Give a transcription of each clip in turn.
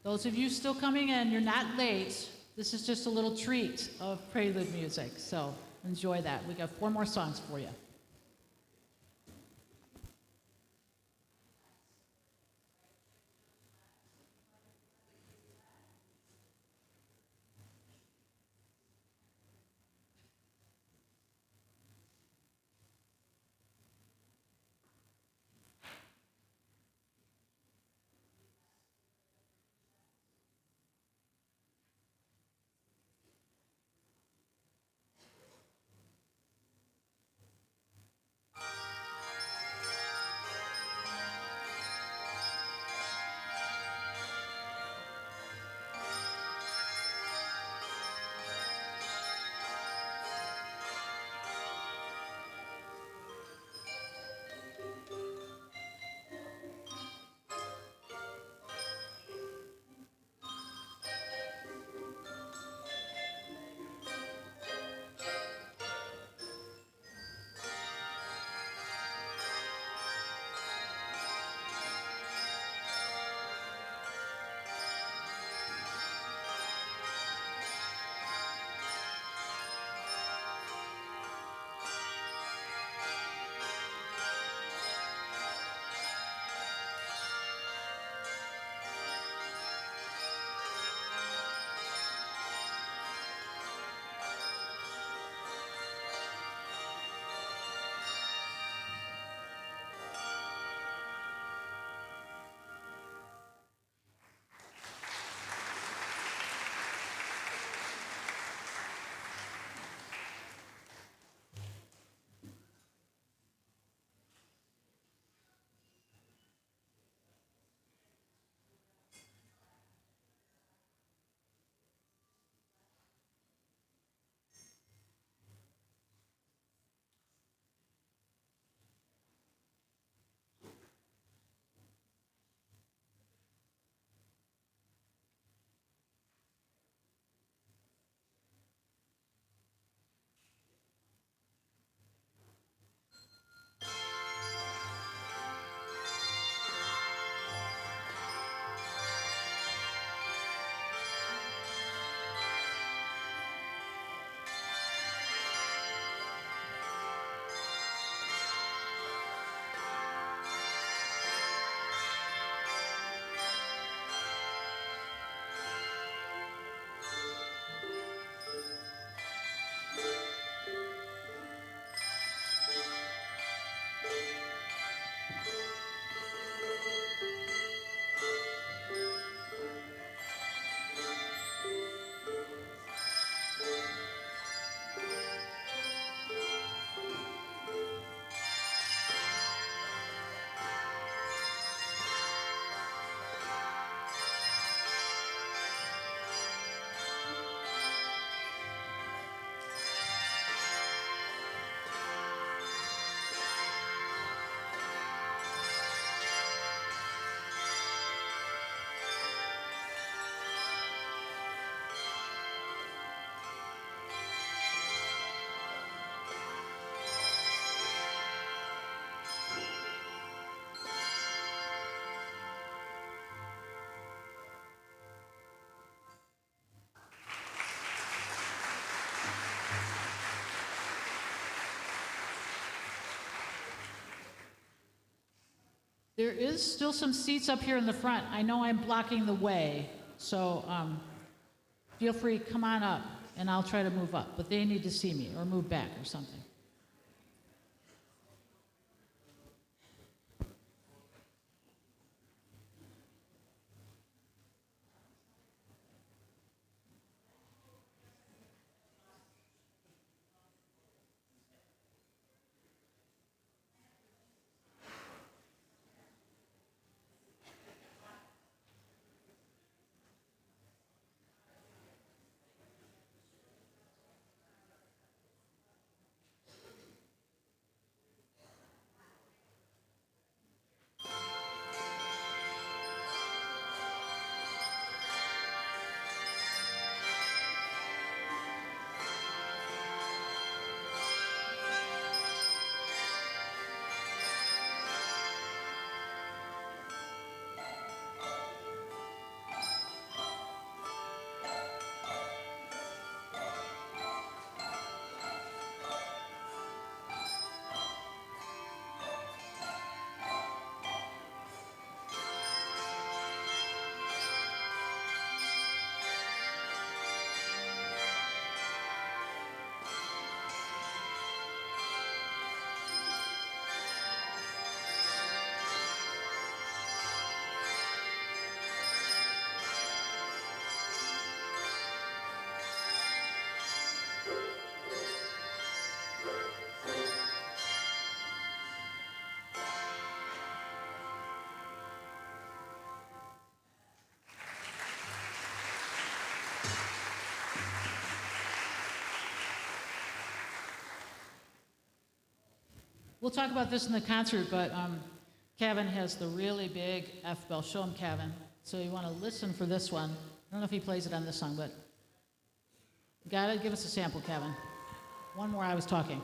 Those of you still coming in, you're not late. This is just a little treat of Prelude music, so enjoy that. We got 4 more songs for you. There is still some seats up here in the front. I know I'm blocking the way, so feel free, come on up, and I'll try to move up. But they need to see me, or move back or something. We'll talk about this in the concert, but Kevin has the really big F bell. Show him, Kevin. So you want to listen for this one. I don't know if he plays it on this song, but you gotta give us a sample, Kevin. One more, I was talking.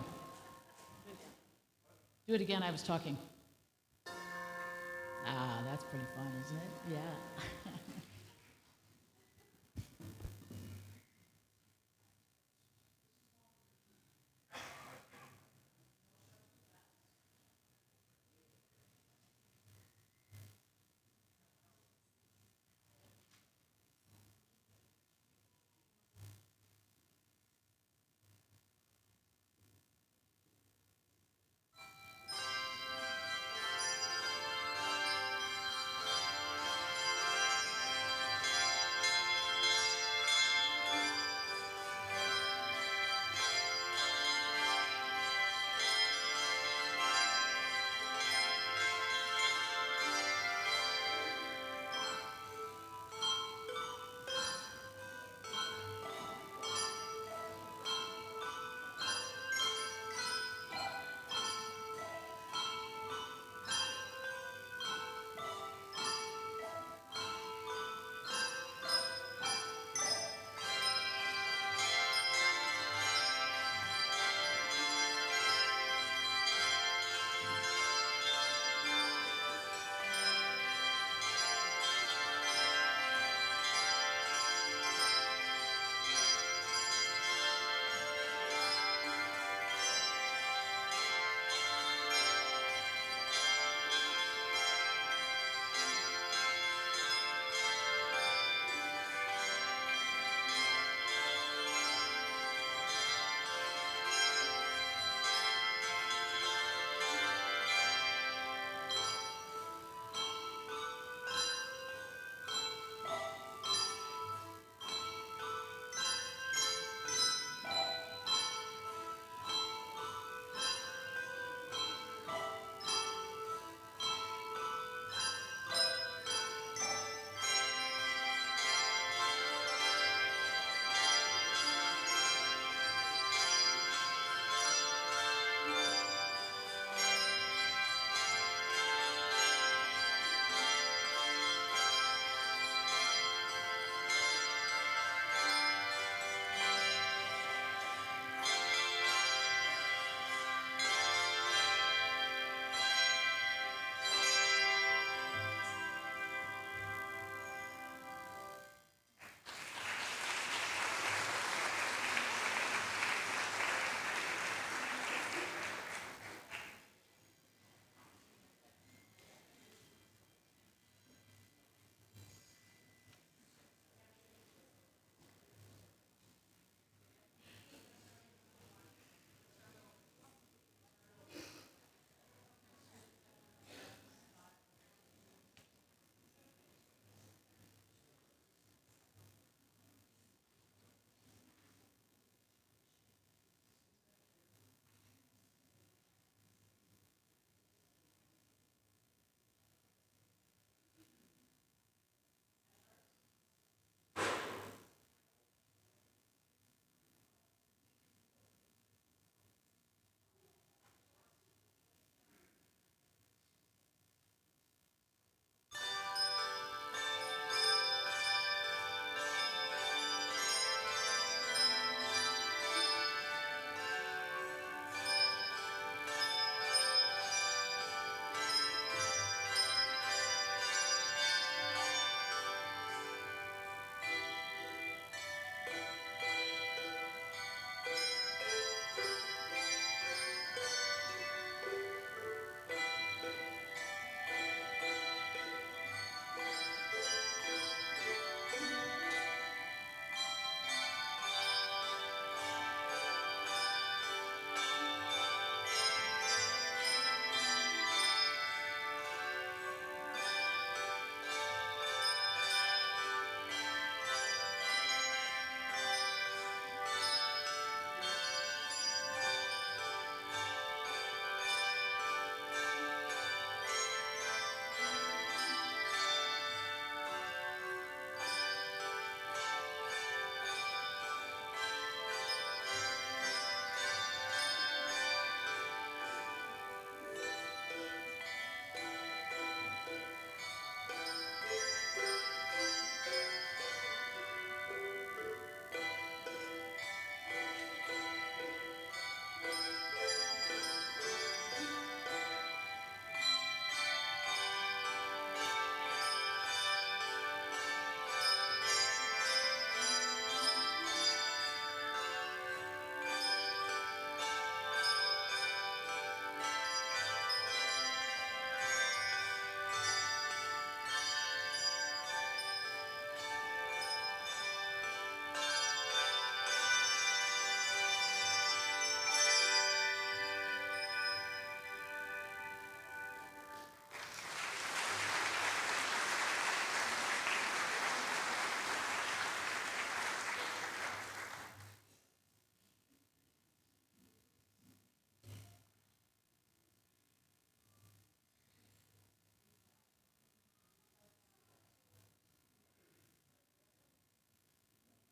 Do it again, I was talking. Ah, that's pretty fun, isn't it? Yeah.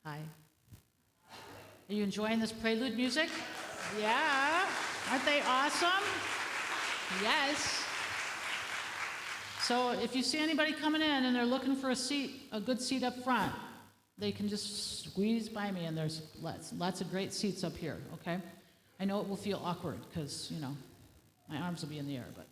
Hi. Are you enjoying this Prelude music? Yeah. Aren't they awesome? Yes. So if you see anybody coming in and they're looking for a seat, a good seat up front, they can just squeeze by me, and there's lots of great seats up here, okay? I know it will feel awkward because, you know, my arms will be in the air, but.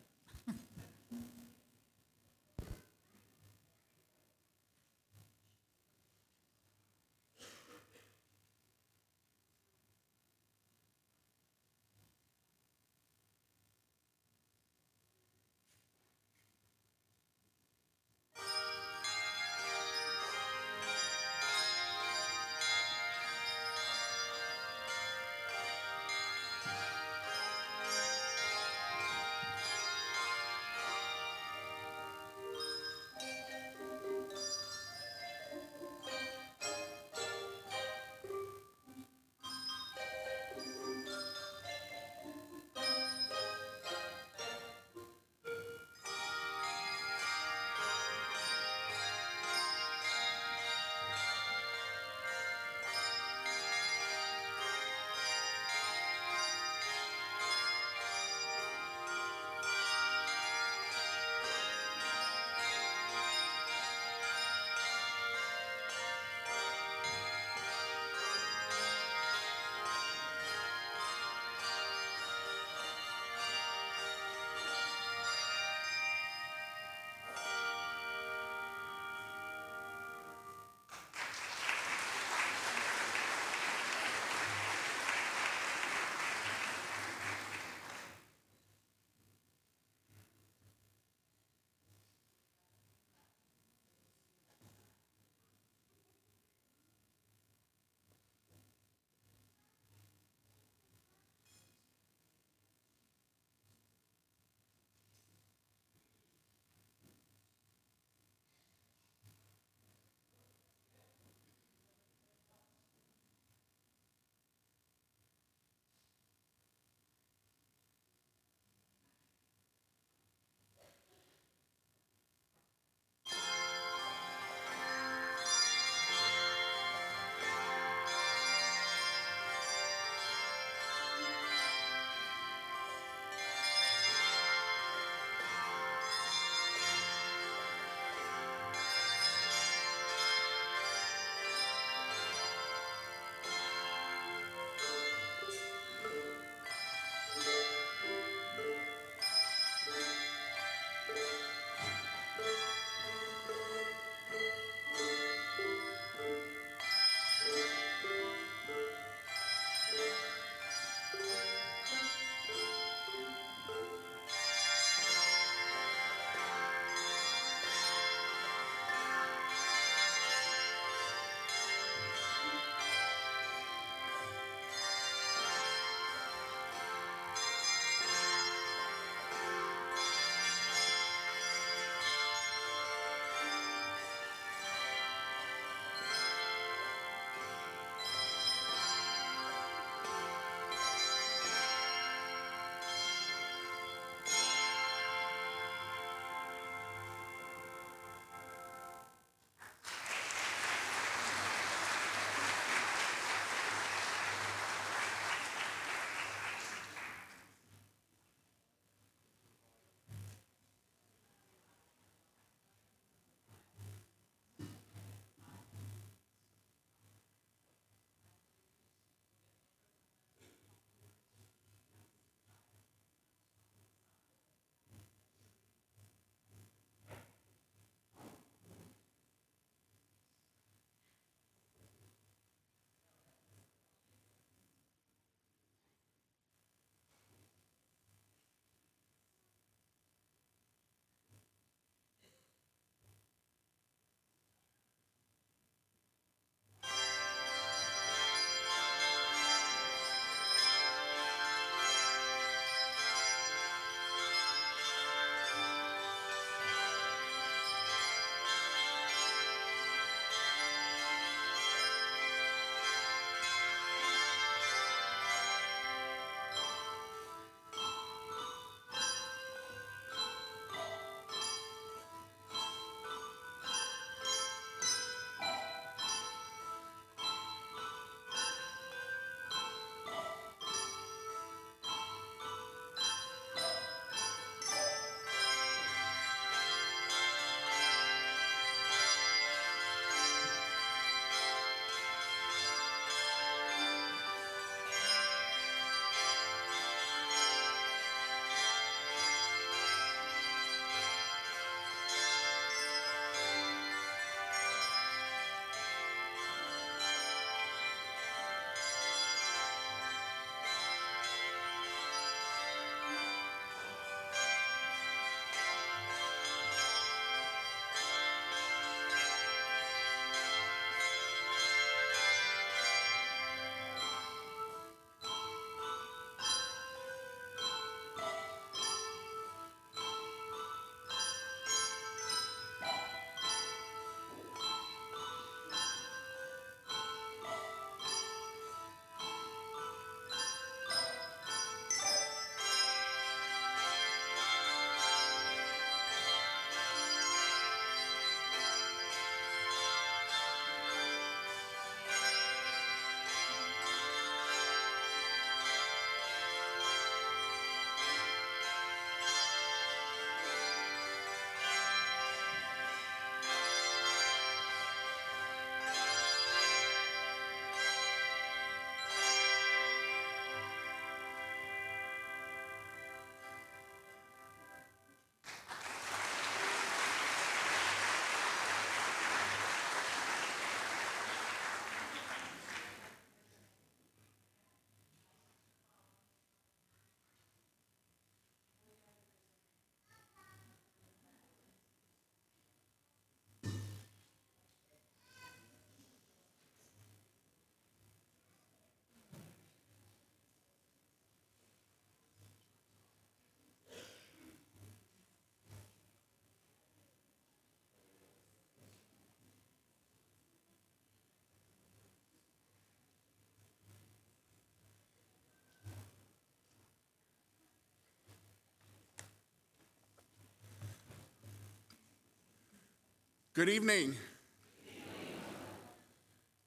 Good evening.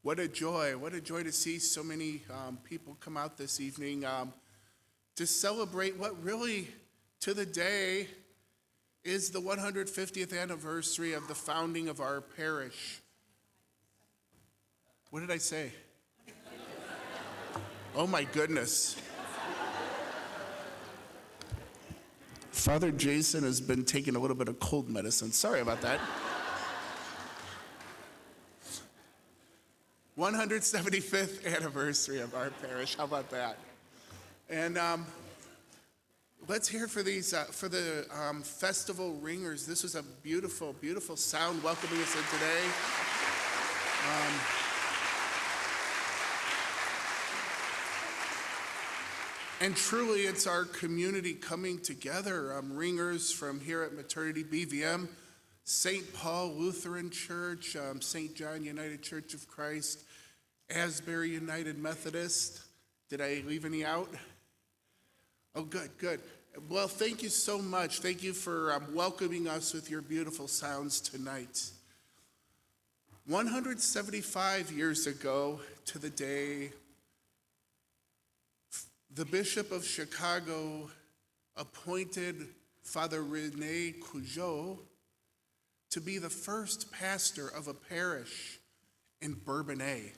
What a joy to see so many people come out this evening to celebrate what really, to the day, is the 150th anniversary of the founding of our parish. What did I say? Oh my goodness. Father Jason has been taking a little bit of cold medicine. Sorry about that. 175th anniversary of our parish. How about that? And let's hear for these for the festival ringers. This was a beautiful, beautiful sound welcoming us in today. And truly, it's our community coming together. Ringers from here at Maternity BVM, St. Paul Lutheran Church, St. John United Church of Christ, Asbury United Methodist. Did I leave any out? Oh, good, good. Well, thank you so much. Thank you for welcoming us with your beautiful sounds tonight. 175 years ago to the day, the Bishop of Chicago appointed Father René Cujo to be the first pastor of a parish in Bourbonnais.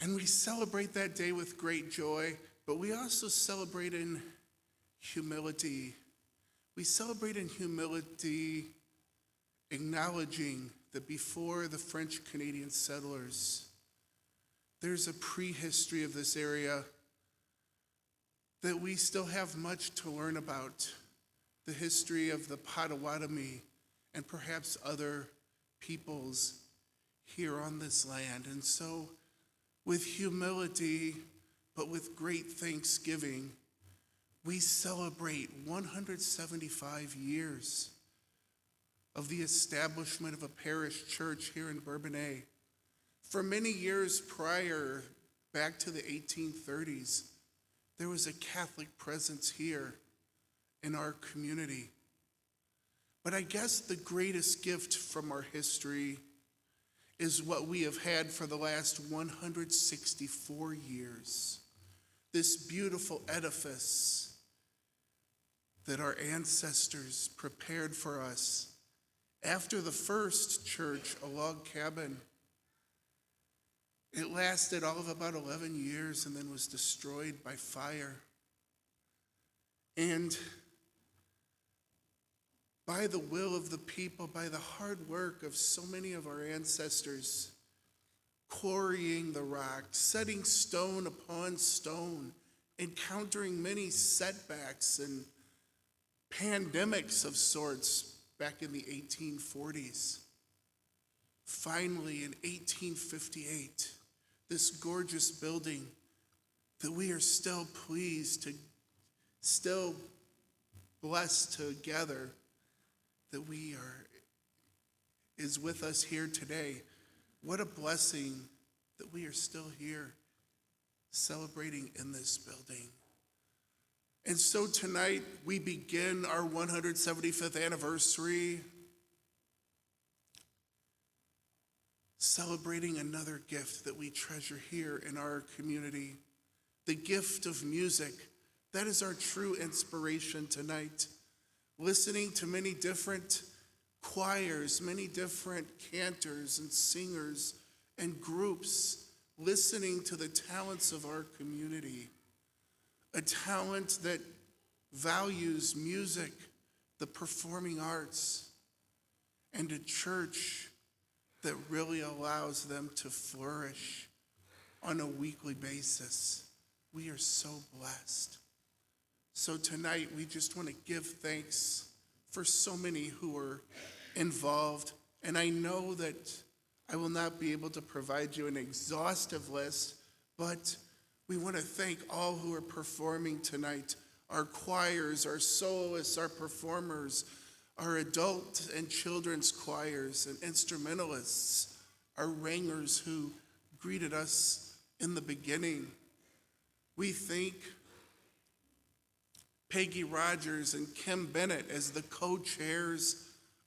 And we celebrate that day with great joy, but we also celebrate in humility. We celebrate in humility, acknowledging that before the French-Canadian settlers, there's a prehistory of this area that we still have much to learn about. The history of the Potawatomi and perhaps other peoples here on this land. And so, with humility, but with great thanksgiving, we celebrate 175 years of the establishment of a parish church here in Bourbonnais. For many years prior, back to the 1830s, there was a Catholic presence here in our community. But I guess the greatest gift from our history is what we have had for the last 164 years. This beautiful edifice that our ancestors prepared for us after the first church, a log cabin. It lasted all of about 11 years and then was destroyed by fire. And by the will of the people, by the hard work of so many of our ancestors, quarrying the rock, setting stone upon stone, encountering many setbacks and pandemics of sorts back in the 1840s. Finally, in 1858, this gorgeous building that we are still pleased to, still blessed together, that is with us here today. What a blessing that we are still here celebrating in this building. And so tonight we begin our 175th anniversary celebrating another gift that we treasure here in our community, the gift of music. That is our true inspiration tonight. Listening to many different choirs, many different cantors and singers and groups, listening to the talents of our community, a talent that values music, the performing arts, and a church that really allows them to flourish on a weekly basis. We are so blessed. So tonight, we just want to give thanks for so many who are involved. And I know that I will not be able to provide you an exhaustive list, but we want to thank all who are performing tonight, our choirs, our soloists, our performers, our adult and children's choirs and instrumentalists, our ringers who greeted us in the beginning. We thank Peggy Rogers and Kim Bennett as the co-chairs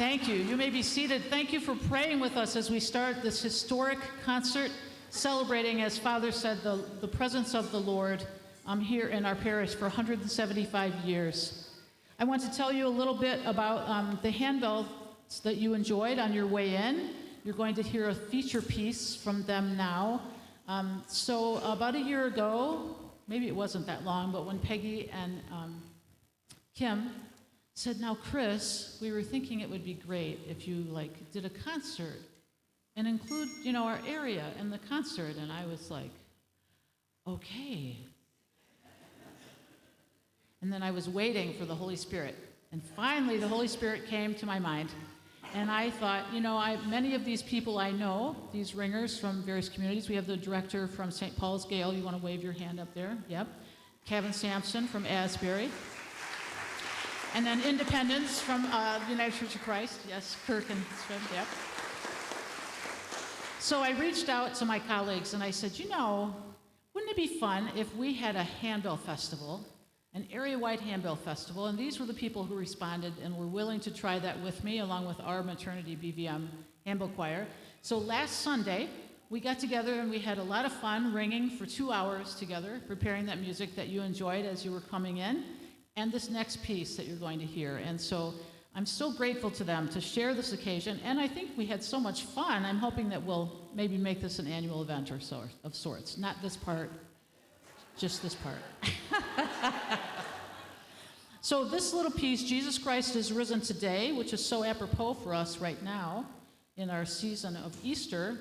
Thank you. You may be seated. Thank you for praying with us as we start this historic concert celebrating, as Father said, the presence of the Lord here in our parish for 175 years. I want to tell you a little bit about the handbells that you enjoyed on your way in. You're going to hear a feature piece from them now. So about a year ago, maybe it wasn't that long, but when Peggy and Kim said, "Now, Chris, we were thinking it would be great if you did a concert and include, our area in the concert." And I was like, "Okay." And then I was waiting for the Holy Spirit. And finally, the Holy Spirit came to my mind. And I thought, many of these people I know, these ringers from various communities. We have the director from St. Paul's, Gail. You want to wave your hand up there? Yep. Kevin Sampson from Asbury. And then independents from the United Church of Christ. Yes, Kirk and Sven, yep. So I reached out to my colleagues and I said, wouldn't it be fun if we had a handbell festival, an area-wide handbell festival? And these were the people who responded and were willing to try that with me, along with our Maternity BVM handbell choir. So last Sunday, we got together and we had a lot of fun ringing for 2 hours together, preparing that music that you enjoyed as you were coming in, and this next piece that you're going to hear. And so I'm so grateful to them to share this occasion, and I think we had so much fun. I'm hoping that we'll maybe make this an annual event of sorts. Not this part, just this part. So this little piece, Jesus Christ is Risen Today, which is so apropos for us right now in our season of Easter,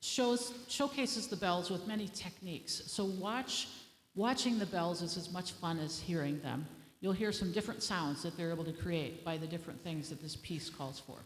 showcases the bells with many techniques. So watching the bells is as much fun as hearing them. You'll hear some different sounds that they're able to create by the different things that this piece calls for.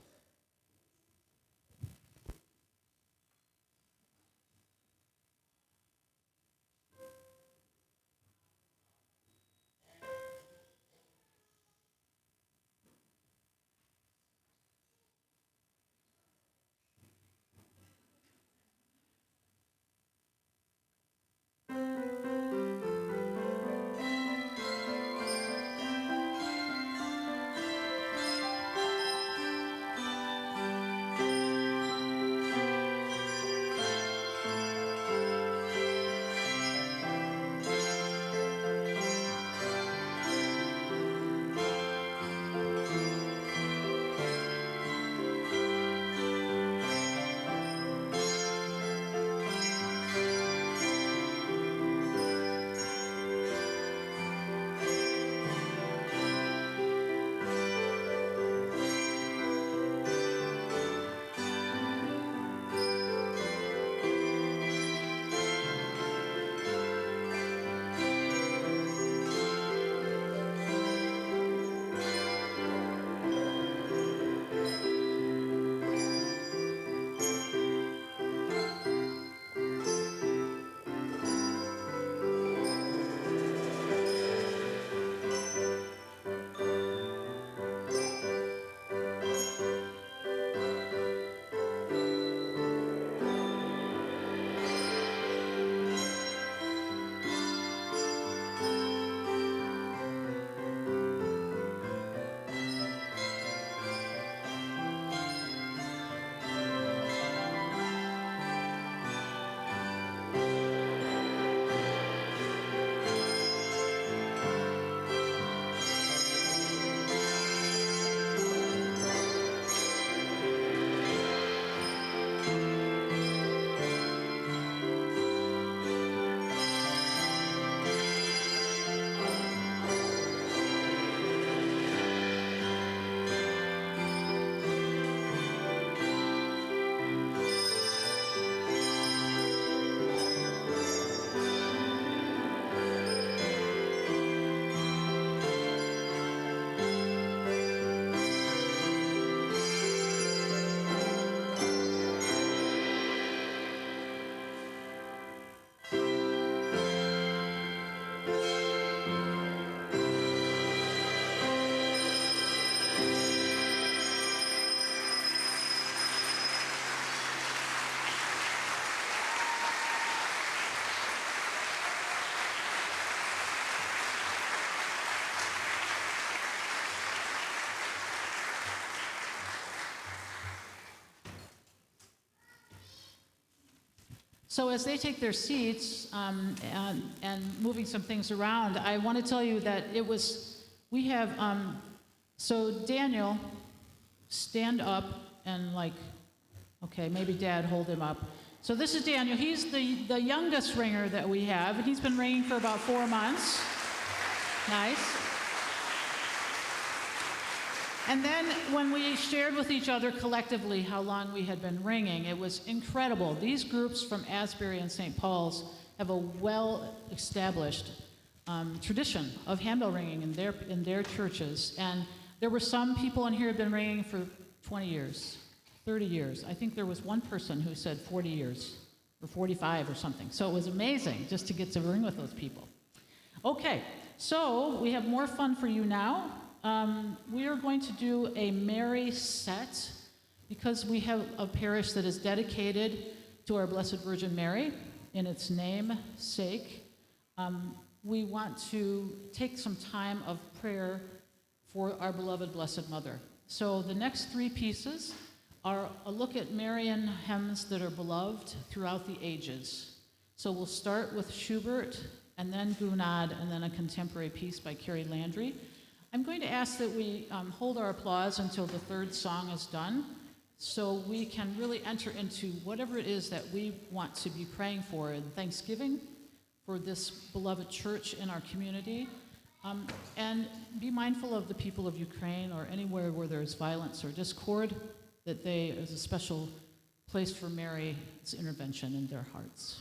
So as they take their seats and moving some things around, I want to tell you that we have, so Daniel, stand up and okay, maybe Dad, hold him up. So this is Daniel. He's the youngest ringer that we have, and he's been ringing for about 4 months. Nice. And then when we shared with each other collectively how long we had been ringing, it was incredible. These groups from Asbury and St. Paul's have a well-established tradition of handbell ringing in their churches. And there were some people in here who had been ringing for 20 years, 30 years. I think there was one person who said 40 years or 45 or something. So it was amazing just to get to ring with those people. Okay, so we have more fun for you now. We are going to do a Mary set because we have a parish that is dedicated to our Blessed Virgin Mary in its namesake. We want to take some time of prayer for our beloved Blessed Mother. So the next 3 pieces are a look at Marian hymns that are beloved throughout the ages. So we'll start with Schubert, and then Gounod, and then a contemporary piece by Carrie Landry. I'm going to ask that we hold our applause until the 3rd song is done, so we can really enter into whatever it is that we want to be praying for in Thanksgiving for this beloved church in our community, and be mindful of the people of Ukraine or anywhere where there's violence or discord, that there's a special place for Mary's intervention in their hearts.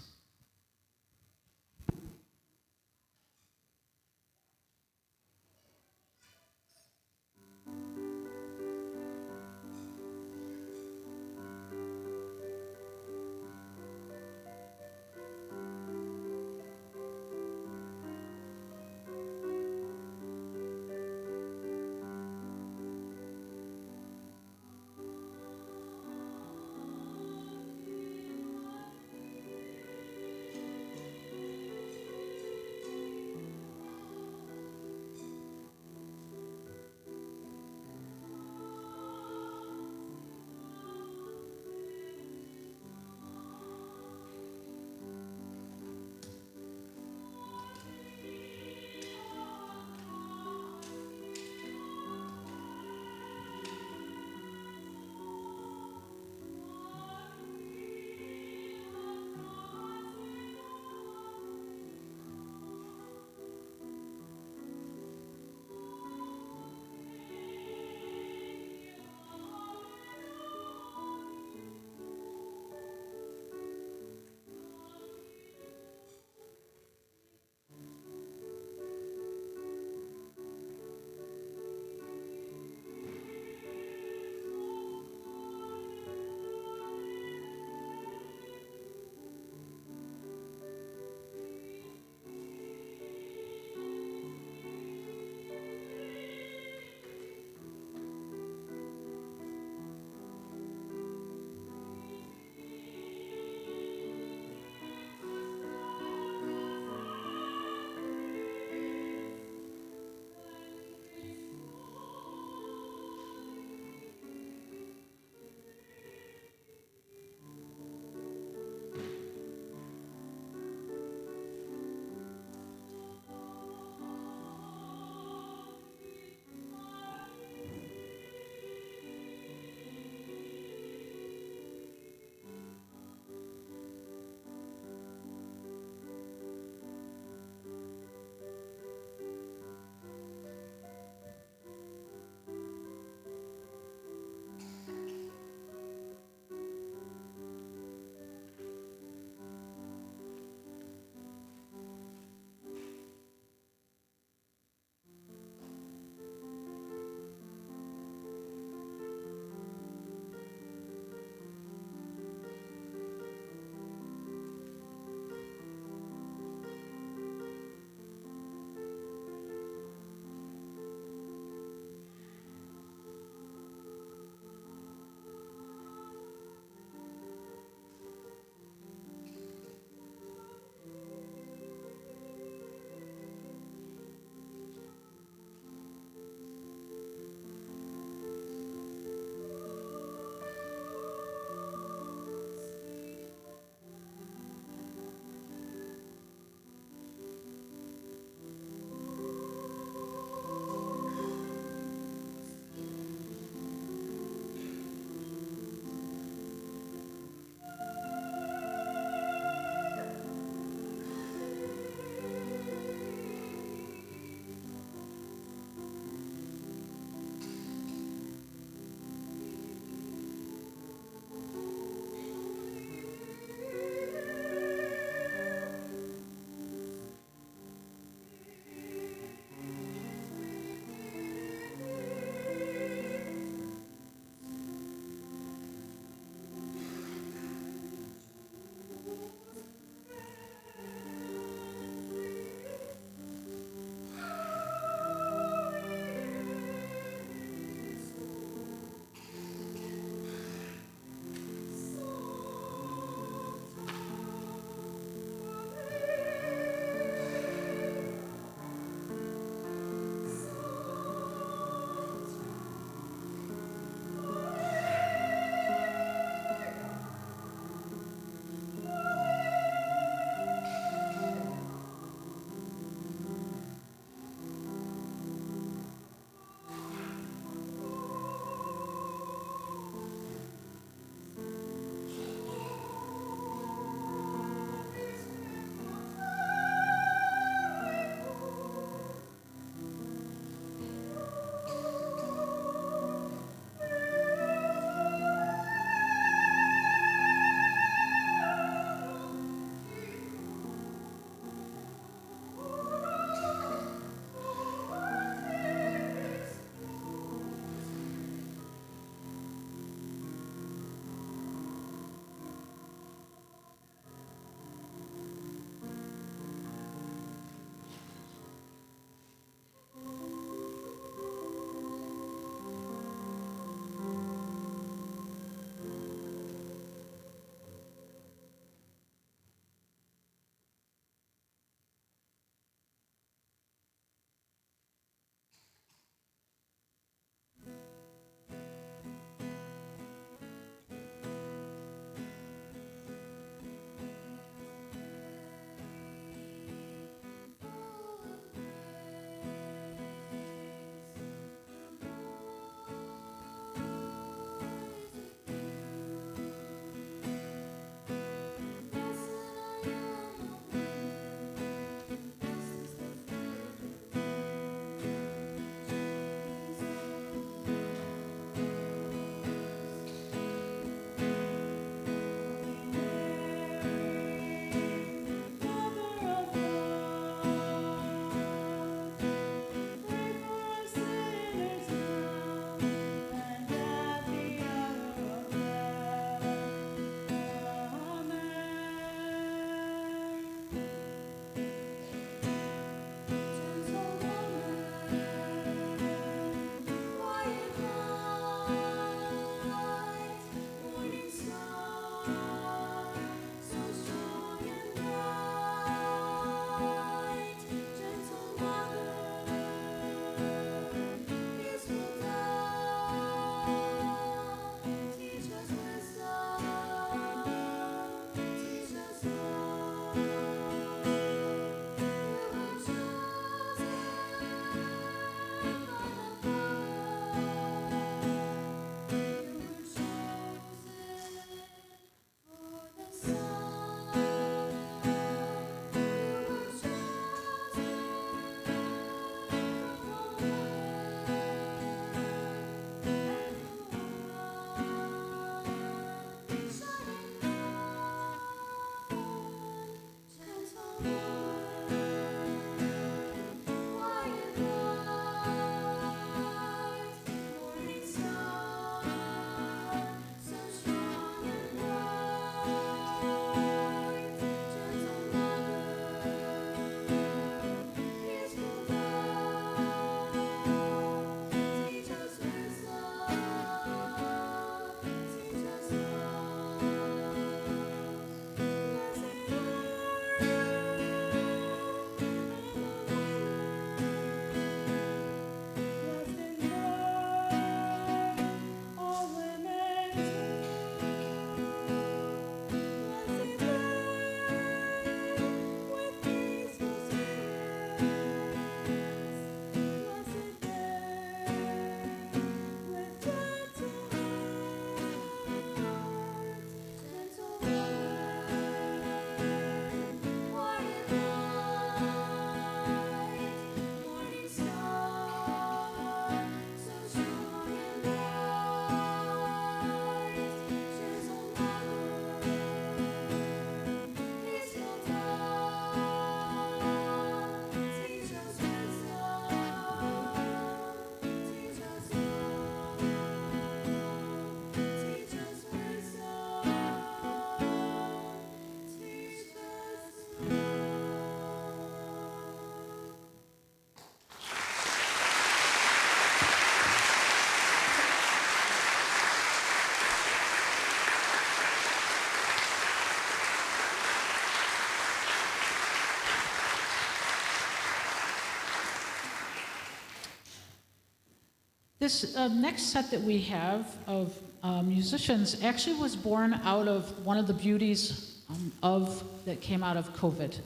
This next set that we have of musicians actually was born out of one of the beauties that came out of COVID.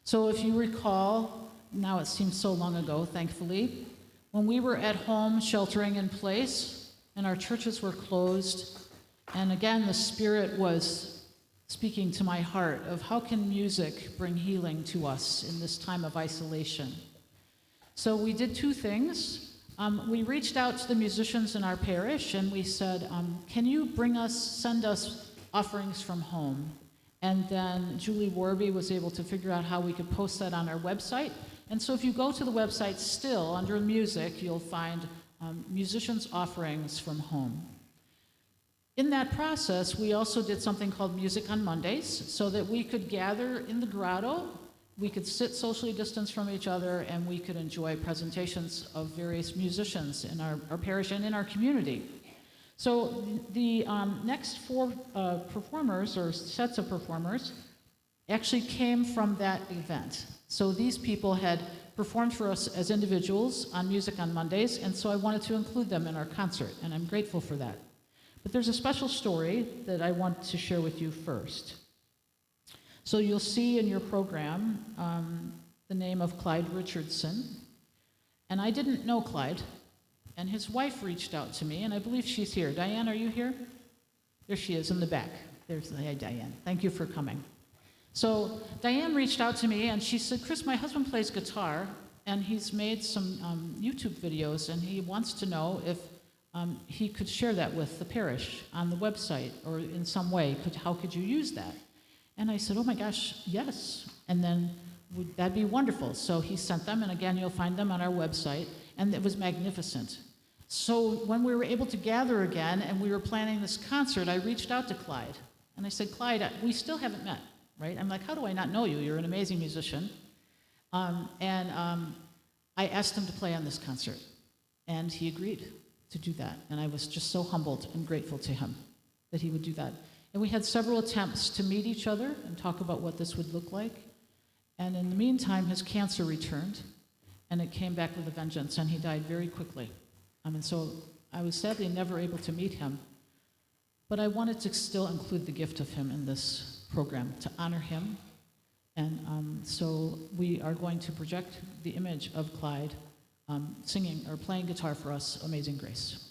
So if you recall, now it seems so long ago, thankfully, when we were at home sheltering in place and our churches were closed, and again the Spirit was speaking to my heart of how can music bring healing to us in this time of isolation. So we did two things. We reached out to the musicians in our parish and we said, can you send us offerings from home? And then Julie Warby was able to figure out how we could post that on our website. And so if you go to the website still, under music, you'll find musicians' offerings from home. In that process, we also did something called Music on Mondays, so that we could gather in the grotto, we could sit socially distanced from each other, and we could enjoy presentations of various musicians in our parish and in our community. So the next four performers, or sets of performers, actually came from that event. So these people had performed for us as individuals on Music on Mondays, and so I wanted to include them in our concert, and I'm grateful for that. But there's a special story that I want to share with you first. So you'll see in your program the name of Clyde Richardson. And I didn't know Clyde, and his wife reached out to me, and I believe she's here. Diane, are you here? There she is in the back. Hi, Diane. Thank you for coming. So Diane reached out to me, and she said, Chris, my husband plays guitar, and he's made some YouTube videos, and he wants to know if he could share that with the parish on the website or in some way. How could you use that? And I said, oh my gosh, yes. And then that'd be wonderful. So he sent them, and again, you'll find them on our website, and it was magnificent. So when we were able to gather again and we were planning this concert, I reached out to Clyde. And I said, Clyde, we still haven't met, right? I'm like, how do I not know you? You're an amazing musician. I asked him to play on this concert, and he agreed to do that. And I was just so humbled and grateful to him that he would do that. And we had several attempts to meet each other and talk about what this would look like. And in the meantime, his cancer returned, and it came back with a vengeance, and he died very quickly. And so I was sadly never able to meet him, but I wanted to still include the gift of him in this program to honor him. And so we are going to project the image of Clyde singing or playing guitar for us, Amazing Grace.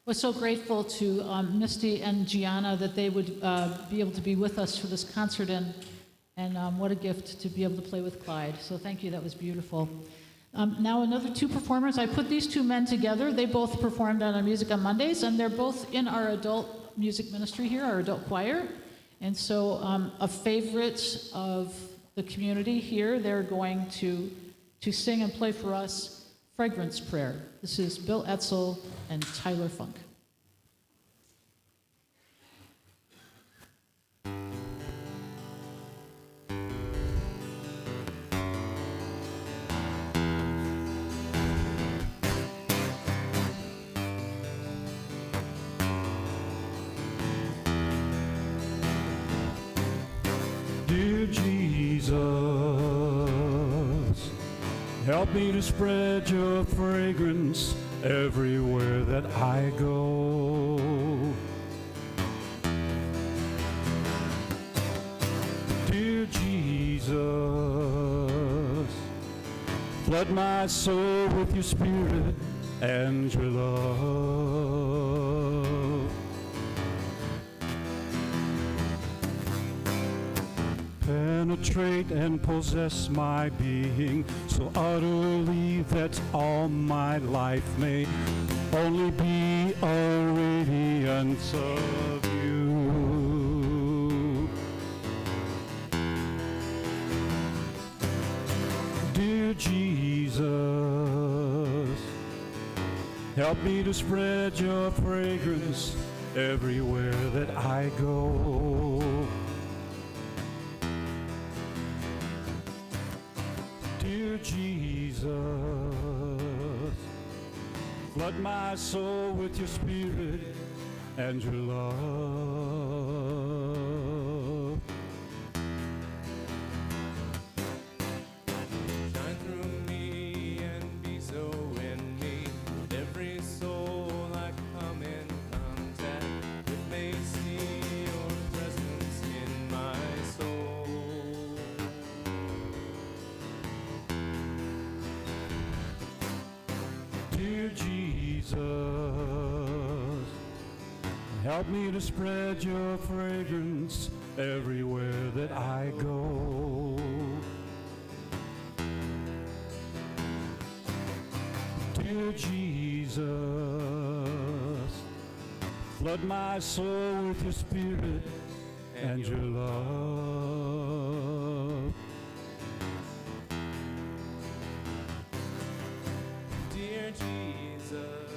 We're so grateful to Misty and Gianna that they would be able to be with us for this concert, and what a gift to be able to play with Clyde. So thank you, that was beautiful. Now another two performers. I put these two men together. They both performed on our Music on Mondays, and they're both in our adult music ministry here, our adult choir. And so a favorite of the community here, they're going to sing and play for us Fragrance Prayer. This is Bill Etzel and Tyler Funk. Dear Jesus, help me to spread your fragrance everywhere that I go. Dear Jesus, flood my soul with your spirit and your love. Penetrate and possess my being so utterly that all my life may only be a radiance of you. Dear Jesus, help me to spread your fragrance everywhere that I go. Dear Jesus, flood my soul with your spirit and your love. Shine through me and be so in me. With every soul I come in contact with, may see your presence in my soul. Dear Jesus, help me to spread your fragrance everywhere that I go. Dear Jesus, flood my soul with your spirit and your love. Dear Jesus,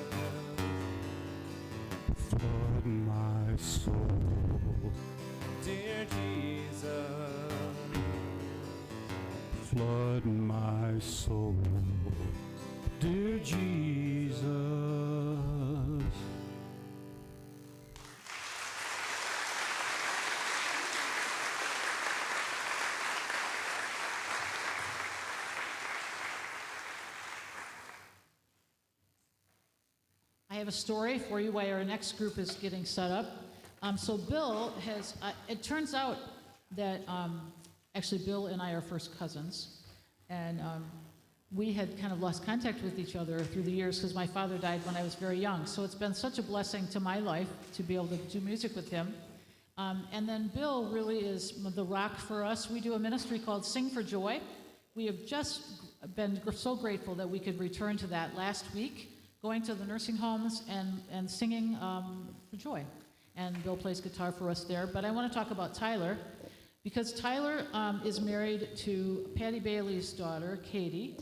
Flood my soul, dear Jesus, flood my soul, dear Jesus. I have a story for you while our next group is getting set up. So Bill has, it turns out that actually Bill and I are first cousins, and we had kind of lost contact with each other through the years because my father died when I was very young. So it's been such a blessing to my life to be able to do music with him. And then Bill really is the rock for us. We do a ministry called Sing for Joy. We have just been so grateful that we could return to that last week, going to the nursing homes and singing for joy. And Bill plays guitar for us there. But I want to talk about Tyler, because Tyler is married to Patty Bailey's daughter, Katie.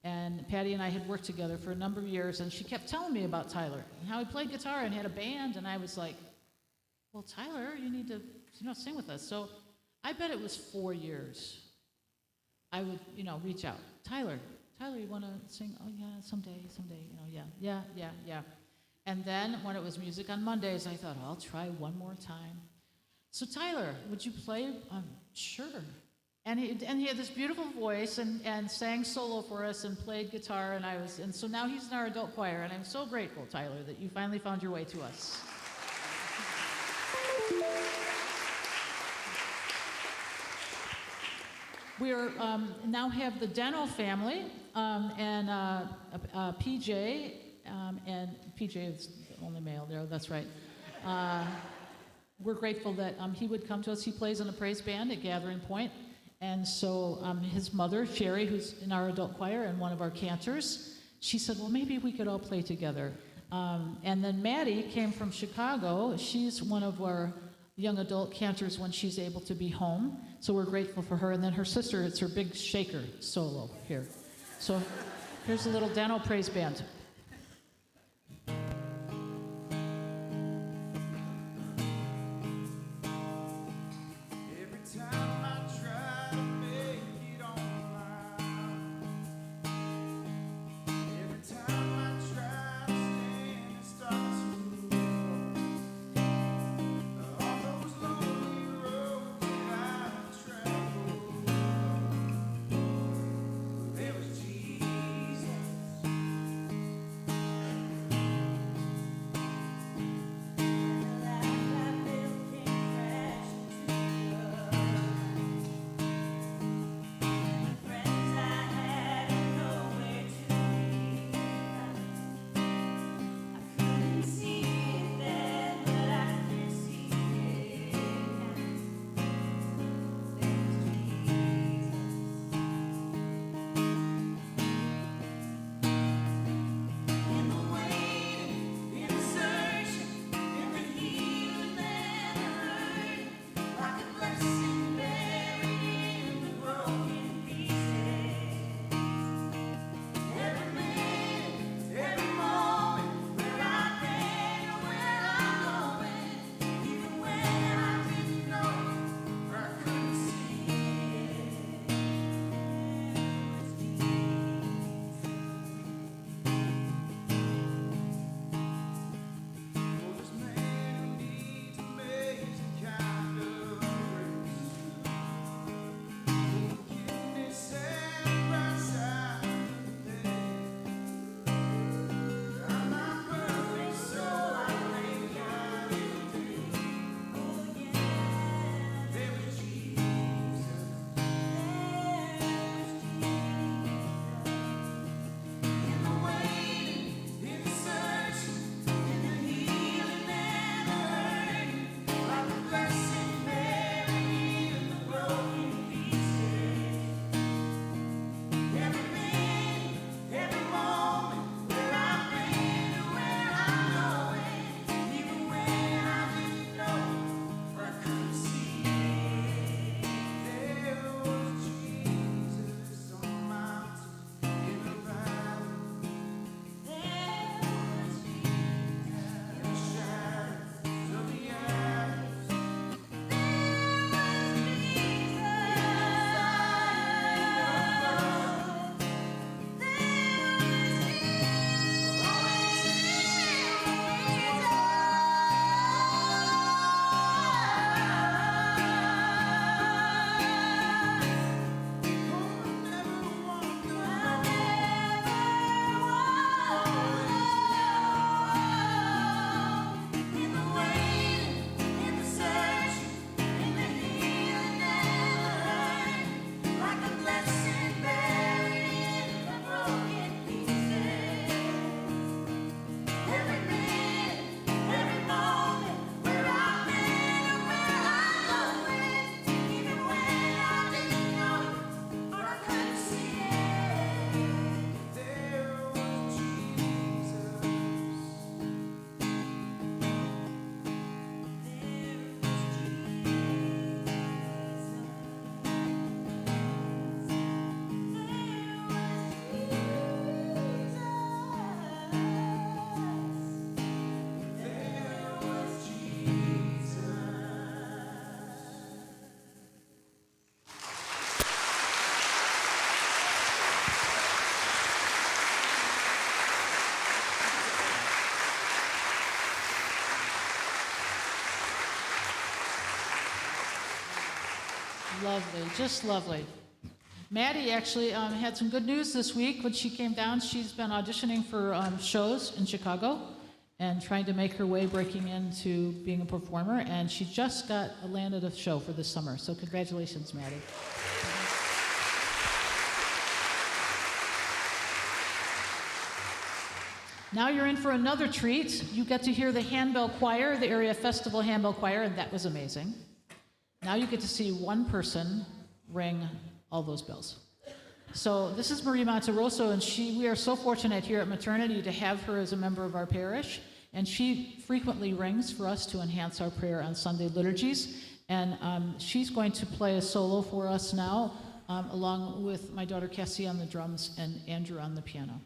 And Patty and I had worked together for a number of years, and she kept telling me about Tyler and how he played guitar and had a band. And I was like, well, Tyler, you need to sing with us. So I bet it was 4 years. I would, reach out. Tyler, you want to sing? Oh, yeah, someday, yeah. And then when it was Music on Mondays, I thought, I'll try one more time. So Tyler, would you play? Sure. And he had this beautiful voice and sang solo for us and played guitar, and so now he's in our adult choir, and I'm so grateful, Tyler, that you finally found your way to us. We now have the Deno family, and PJ, and PJ is only male there, that's right. We're grateful that he would come to us. He plays in a praise band at Gathering Point. And so his mother, Sherry, who's in our adult choir and one of our cantors, she said, well, maybe we could all play together. And then Maddie came from Chicago. She's one of our young adult cantors when she's able to be home. So we're grateful for her. And then her sister, it's her big shaker solo here. So here's a little Dano praise band. Lovely, just lovely. Maddie actually had some good news this week when she came down. She's been auditioning for shows in Chicago and trying to make her way breaking into being a performer, and she just got landed a show for this summer. So congratulations, Maddie. Now you're in for another treat. You get to hear the Handbell Choir, the area festival Handbell Choir, and that was amazing. Now you get to see one person ring all those bells. So this is Maria Monterosso, and we are so fortunate here at Maternity to have her as a member of our parish, and she frequently rings for us to enhance our prayer on Sunday liturgies, and she's going to play a solo for us now, along with my daughter Cassie on the drums and Andrew on the piano.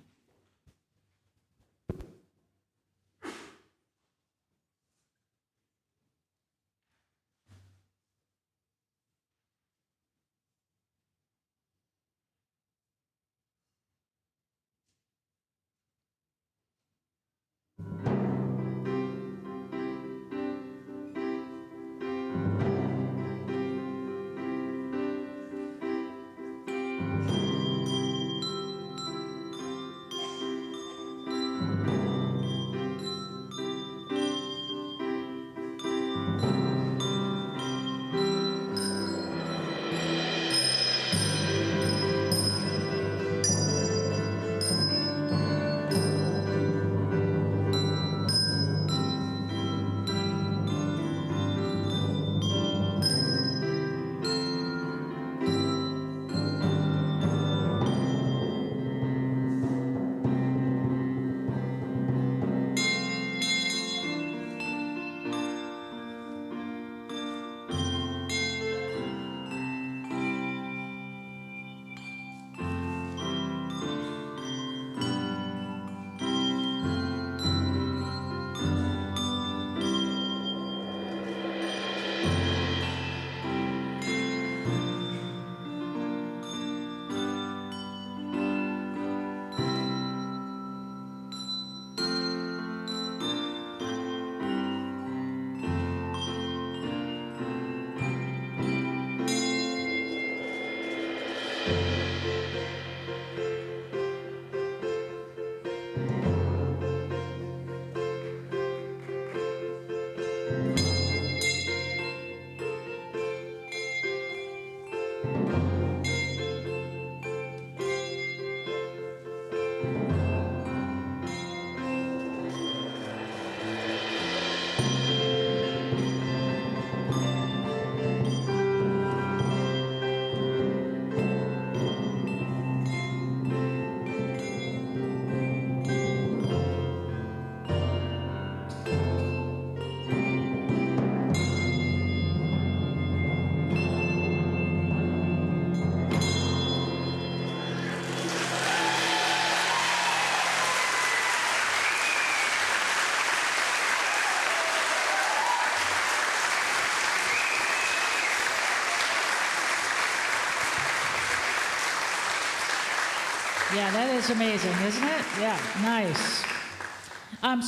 Yeah, that is amazing, isn't it? Yeah, nice.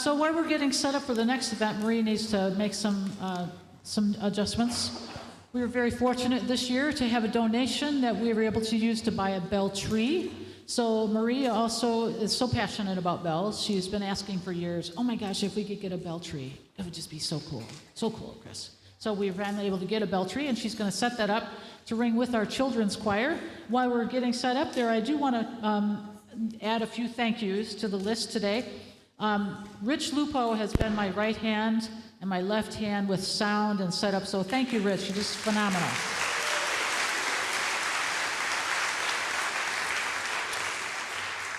So while we're getting set up for the next event, Marie needs to make some adjustments. We were very fortunate this year to have a donation that we were able to use to buy a bell tree. So Maria also is so passionate about bells. She's been asking for years, oh my gosh, if we could get a bell tree, it would just be so cool. So cool, Chris. So we were finally able to get a bell tree, and she's going to set that up to ring with our children's choir. While we're getting set up there, I do want to add a few thank yous to the list today. Rich Lupo has been my right hand and my left hand with sound and setup, so thank you, Rich. You're just phenomenal.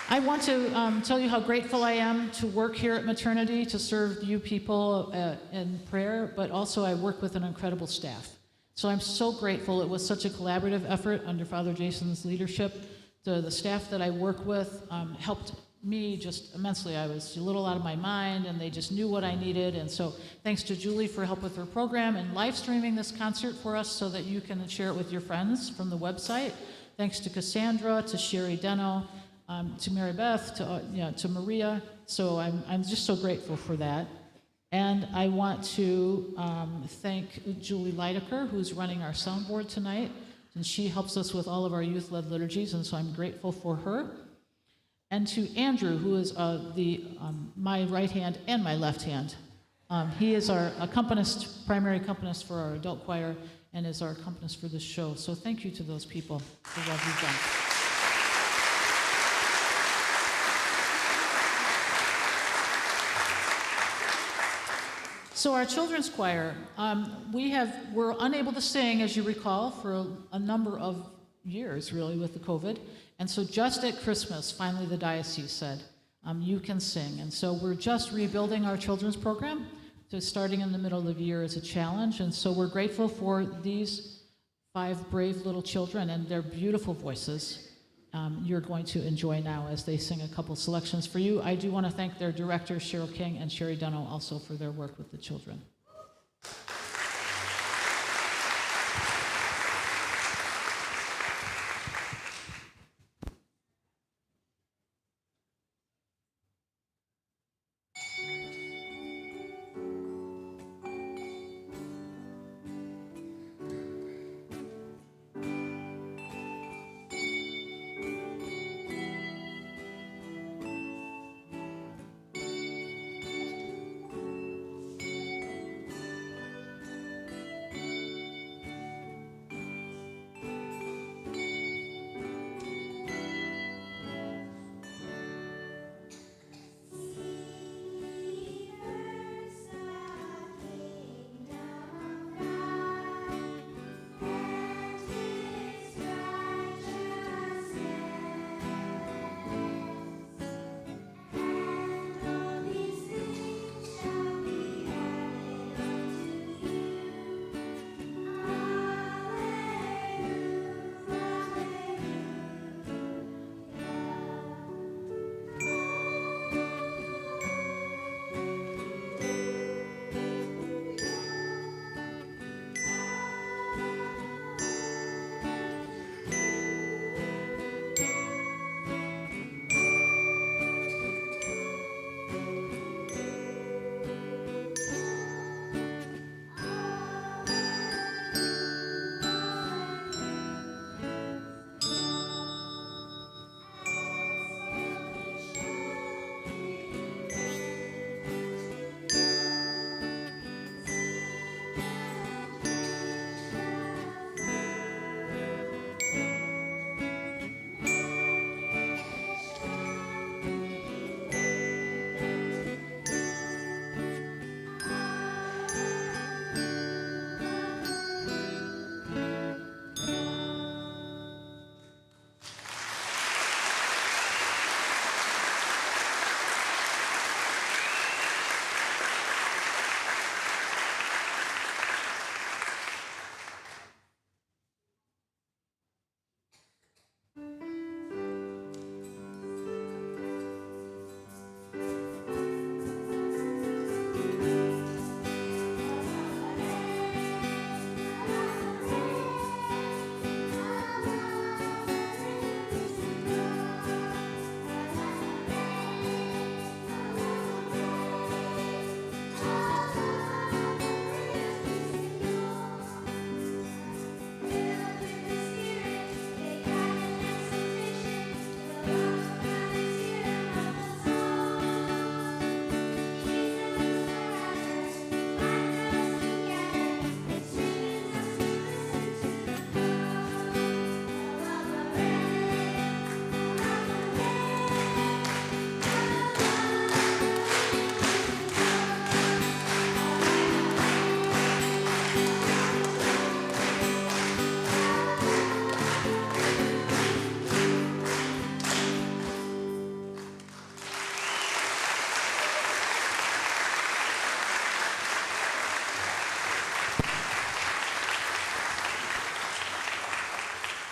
I want to tell you how grateful I am to work here at Maternity, to serve you people in prayer, but also I work with an incredible staff. So I'm so grateful. It was such a collaborative effort under Father Jason's leadership. The staff that I work with helped me just immensely. I was a little out of my mind, and they just knew what I needed. And so thanks to Julie for help with her program and live streaming this concert for us so that you can share it with your friends from the website. Thanks to Cassandra, to Sherry Deno, to Mary Beth, to Maria. So I'm just so grateful for that. And I want to thank Julie Leidecker, who's running our soundboard tonight. And she helps us with all of our youth-led liturgies, and so I'm grateful for her. And to Andrew, who is my right hand and my left hand. He is our accompanist, primary accompanist for our adult choir, and is our accompanist for this show. So thank you to those people for what you've done. So our children's choir, we're unable to sing, as you recall, for a number of years, really, with the COVID. And so just at Christmas, finally the diocese said, you can sing. And so we're just rebuilding our children's program. So starting in the middle of the year is a challenge. And so we're grateful for these 5 brave little children and their beautiful voices. You're going to enjoy now as they sing a couple selections for you. I do want to thank their directors, Cheryl King and Sherry Dunno, also for their work with the children.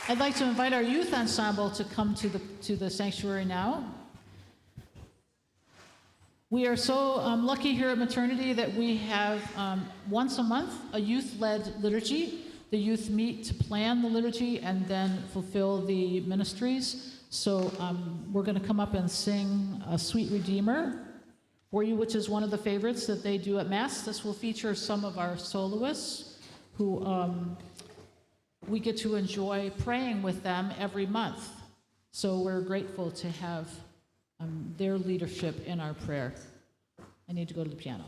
I'd like to invite our youth ensemble to come to the sanctuary now. We are so lucky here at Maternity that we have once a month a youth-led liturgy. The youth meet to plan the liturgy and then fulfill the ministries. So we're going to come up and sing a Sweet Redeemer for you, which is one of the favorites that they do at Mass. This will feature some of our soloists who we get to enjoy praying with them every month. So we're grateful to have their leadership in our prayer. I need to go to the piano.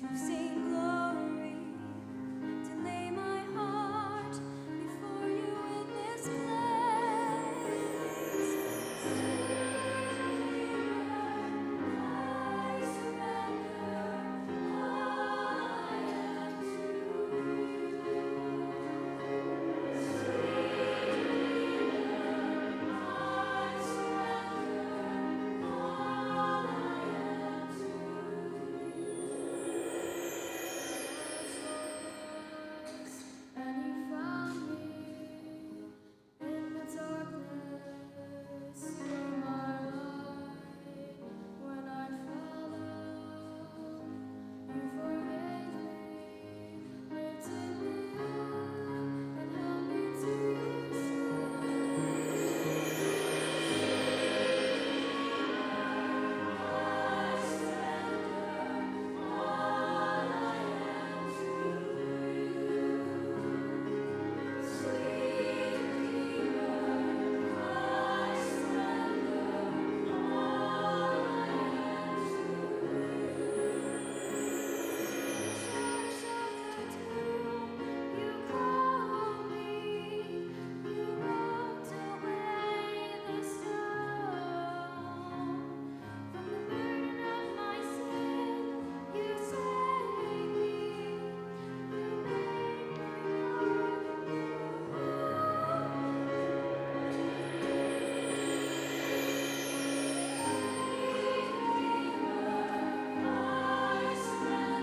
to sing glory, to lay my heart before you in this place. I surrender all I am to and you found me in the darkness. You're my light when I follow. You forgave me, lifted me up, and held me to your You called me, you rolled away the stone. From the burden of my sin, you saved me, you made me I surrender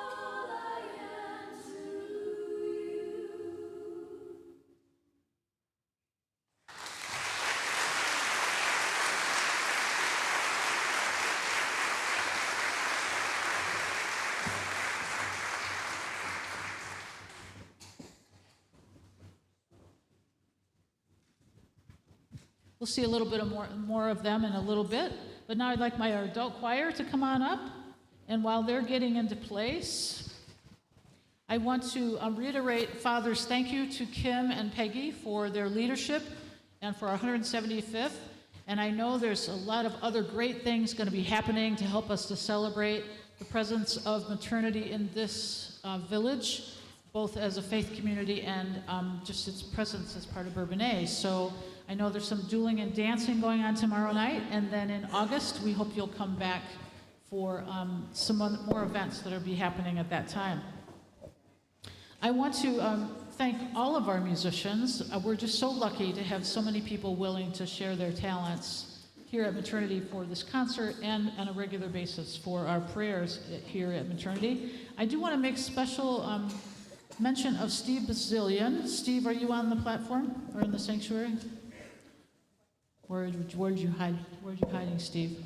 all I am We'll see a little bit of more of them in a little bit, but now I'd like my adult choir to come on up. And while they're getting into place, I want to reiterate Father's thank you to Kim and Peggy for their leadership and for our 175th. And I know there's a lot of other great things going to be happening to help us to celebrate the presence of maternity in this village, both as a faith community and just its presence as part of Bourbonnais. So I know there's some dueling and dancing going on tomorrow night, and then in August, we hope you'll come back for some more events that will be happening at that time. I want to thank all of our musicians. We're just so lucky to have so many people willing to share their talents here at Maternity for this concert and on a regular basis for our prayers here at Maternity. I do want to make special mention of Steve Bazillion. Steve, are you on the platform or in the sanctuary? Where'd you hide? Where'd you hiding, Steve?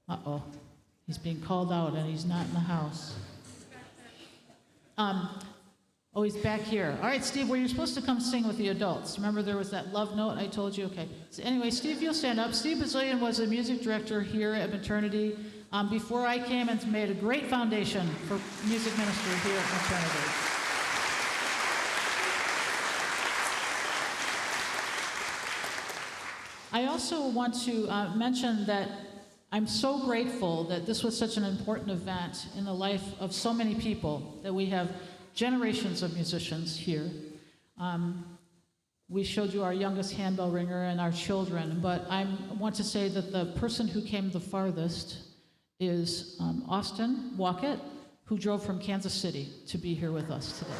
Uh-oh. He's being called out and he's not in the house. Oh, he's back here. All right, Steve, well, you're supposed to come sing with the adults. Remember there was that love note I told you? Okay. So anyway, Steve, you'll stand up. Steve Bazillion was a music director here at Maternity before I came and made a great foundation for music ministry here at Maternity. I also want to mention that I'm so grateful that this was such an important event in the life of so many people, that we have generations of musicians here. We showed you our youngest handbell ringer and our children, but I want to say that the person who came the farthest is Austin Walkett, who drove from Kansas City to be here with us today.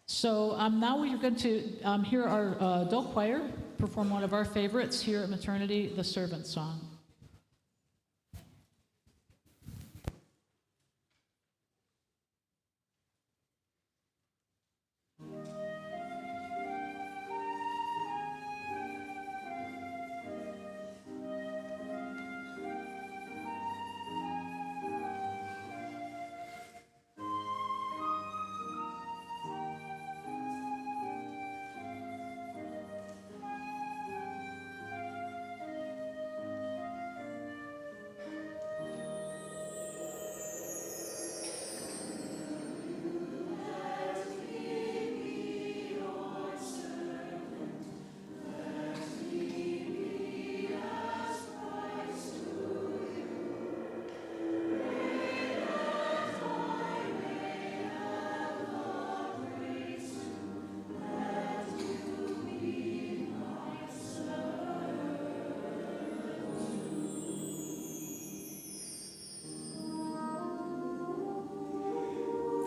So now we're going to hear our adult choir perform one of our favorites here at Maternity, the Servant Song.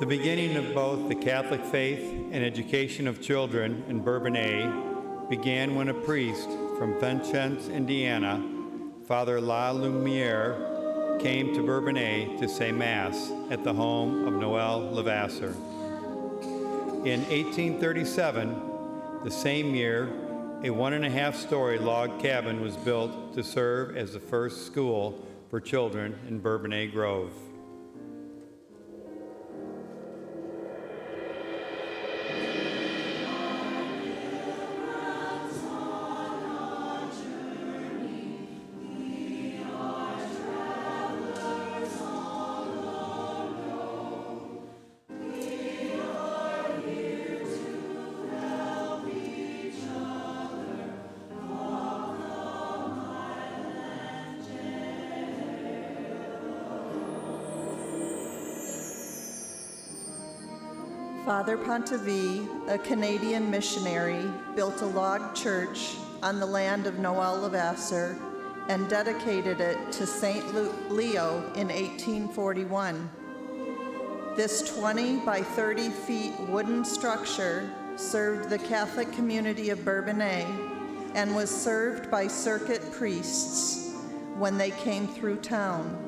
The beginning of both the Catholic faith and education of children in Bourbonnais began when a priest from Vincennes, Indiana, Father La Lumiere, came to Bourbonnais to say Mass at the home of Noel Levasseur. In 1837, the same year, a 1.5-story log cabin was built to serve as the first school for children in Bourbonnais Grove. Father Pontivy, a Canadian missionary, built a log church on the land of Noel Levasseur and dedicated it to St. Leo in 1841. This 20 by 30 feet wooden structure served the Catholic community of Bourbonnais and was served by circuit priests when they came through town.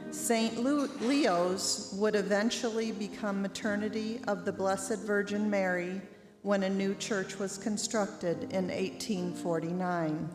St. Leo's would eventually become Maternity of the Blessed Virgin Mary when a new church was constructed in 1849.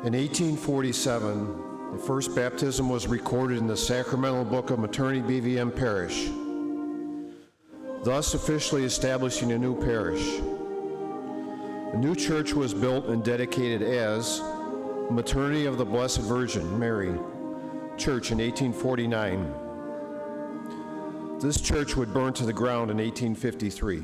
In 1847, the first baptism was recorded in the Sacramental Book of Maternity BVM Parish, thus officially establishing a new parish. A new church was built and dedicated as Maternity of the Blessed Virgin Mary Church in 1849. This church would burn to the ground in 1853.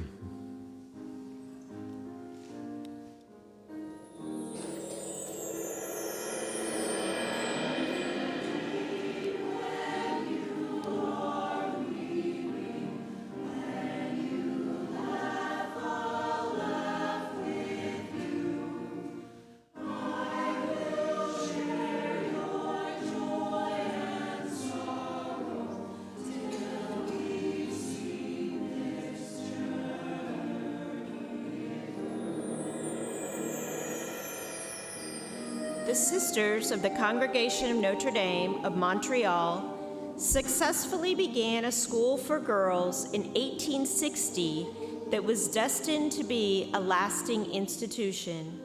The Sisters of the Congregation of Notre Dame of Montreal successfully began a school for girls in 1860 that was destined to be a lasting institution.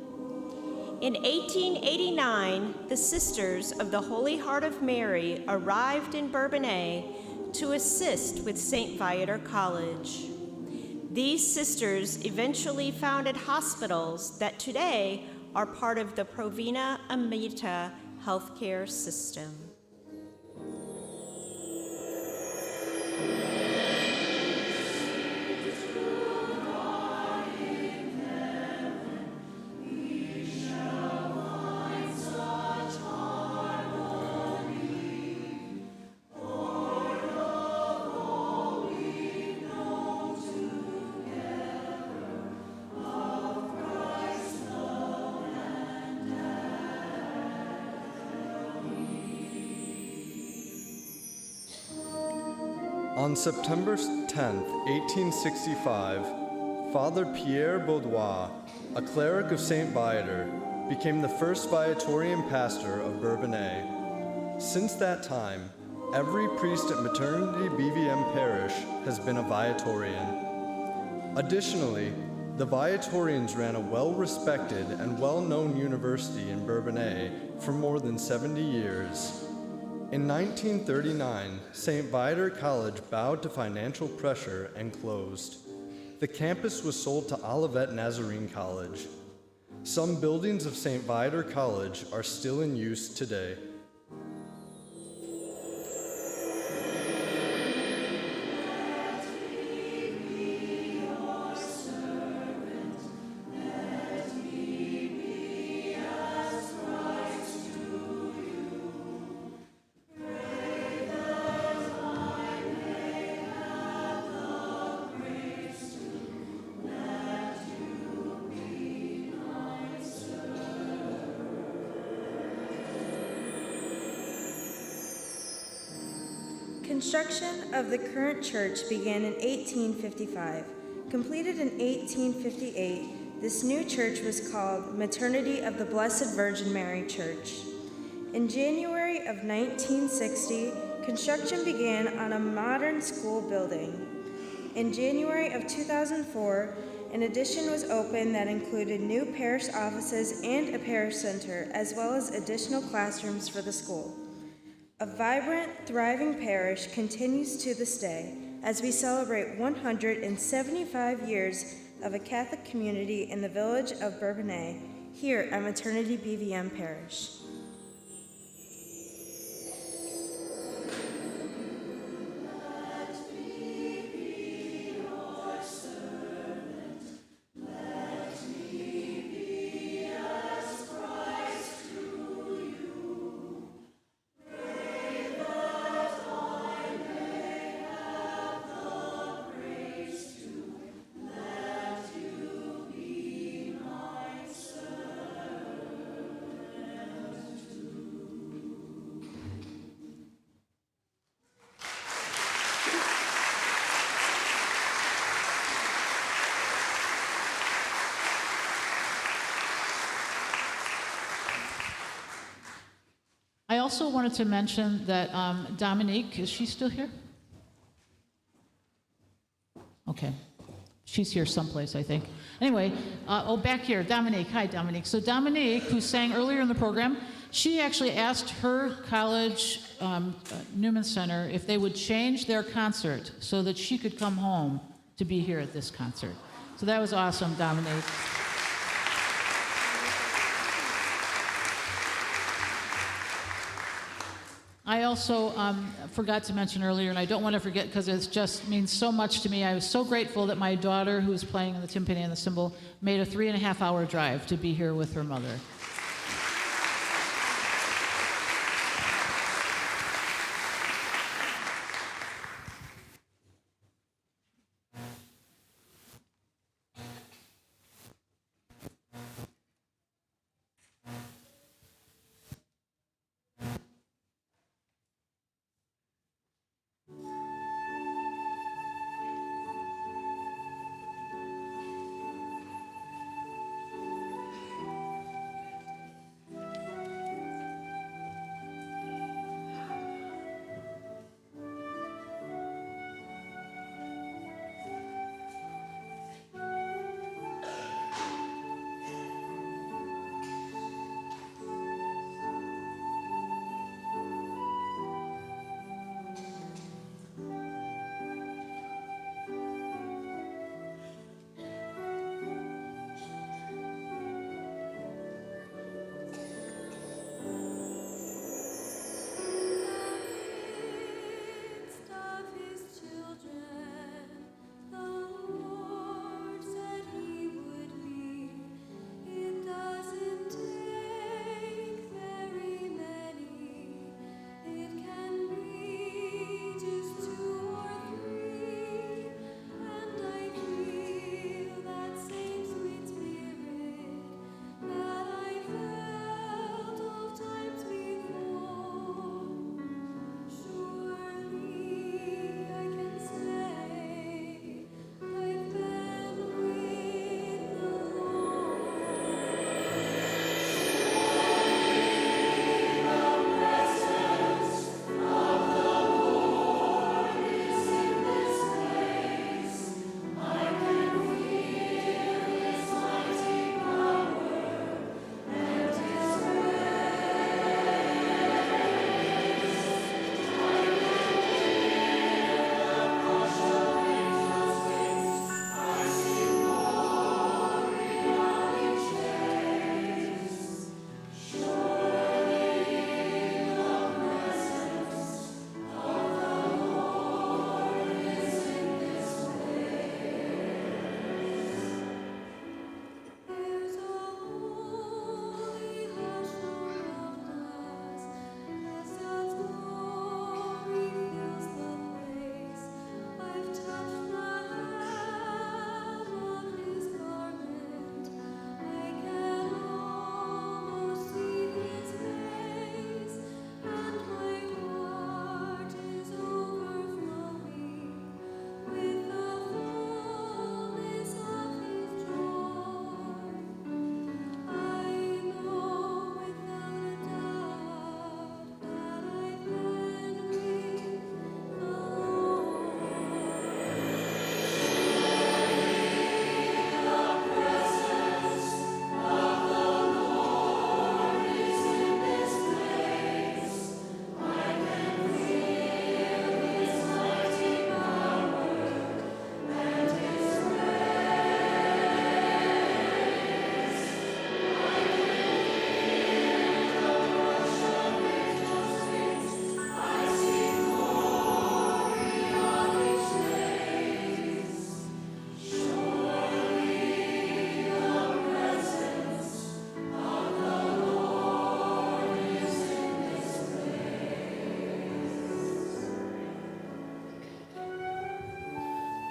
In 1889, the Sisters of the Holy Heart of Mary arrived in Bourbonnais to assist with St. Viator College. These sisters eventually founded hospitals that today are part of the Provena Amita healthcare system. On September 10, 1865, Father Pierre Baudois, a cleric of St. Viator, became the first Viatorian pastor of Bourbonnais. Since that time, every priest at Maternity BVM Parish has been a Viatorian. Additionally, the Viatorians ran a well-respected and well-known university in Bourbonnais for more than 70 years. In 1939, St. Viator College bowed to financial pressure and closed. The campus was sold to Olivet Nazarene College. Some buildings of St. Viator College are still in use today. Construction of the current church began in 1855. Completed in 1858, this new church was called Maternity of the Blessed Virgin Mary Church. In January of 1960, construction began on a modern school building. In January of 2004, an addition was opened that included new parish offices and a parish center, as well as additional classrooms for the school. A vibrant, thriving parish continues to this day as we celebrate 175 years of a Catholic community in the village of Bourbonnais here at Maternity BVM Parish. I also wanted to mention that Dominique, is she still here? Okay. She's here someplace, I think. Anyway, back here, Dominique. Hi, Dominique. So Dominique, who sang earlier in the program, she actually asked her college, Newman Center, if they would change their concert so that she could come home to be here at this concert. So that was awesome, Dominique. I also forgot to mention earlier, and I don't want to forget because it just means so much to me. I was so grateful that my daughter, who was playing in the timpani and the cymbal, made a 3.5-hour drive to be here with her mother.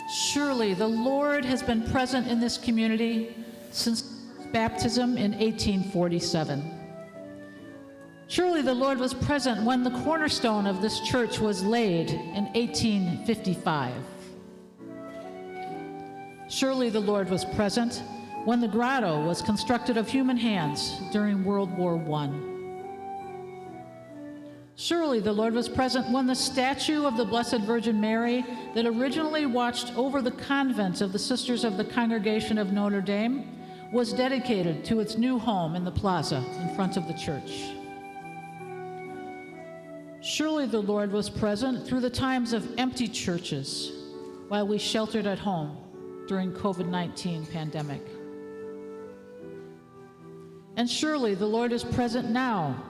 Surely the Lord has been present in this community since baptism in 1847. Surely the Lord was present when the cornerstone of this church was laid in 1855. Surely the Lord was present when the grotto was constructed of human hands during World War I. Surely the Lord was present when the statue of the Blessed Virgin Mary that originally watched over the convent of the Sisters of the Congregation of Notre Dame was dedicated to its new home in the plaza in front of the church. Surely the Lord was present through the times of empty churches while we sheltered at home during COVID-19 pandemic. And surely the Lord is present now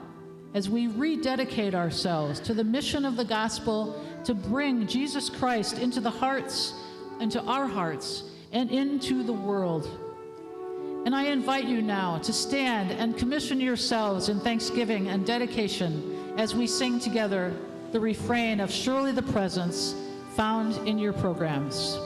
as we rededicate ourselves to the mission of the gospel to bring Jesus Christ into our hearts, and into the world. And I invite you now to stand and commission yourselves in thanksgiving and dedication as we sing together the refrain of Surely the Presence found in your programs.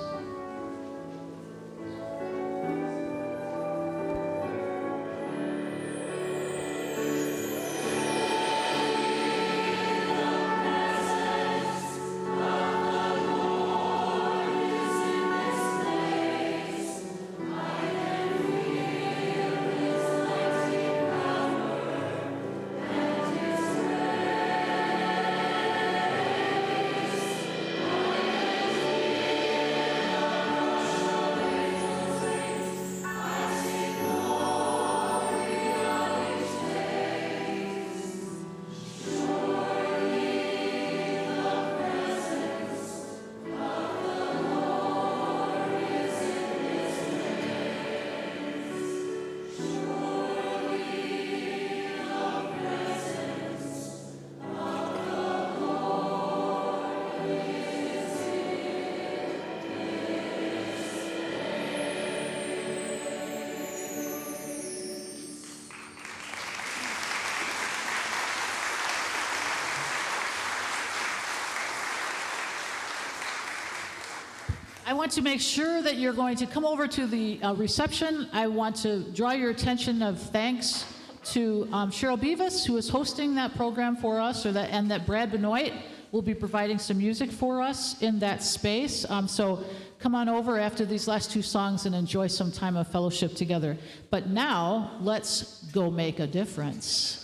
I want to make sure that you're going to come over to the reception. I want to draw your attention of thanks to Cheryl Beavis, who is hosting that program for us, and that Brad Benoit will be providing some music for us in that space. So come on over after these last two songs and enjoy some time of fellowship together. But now, let's go make a difference.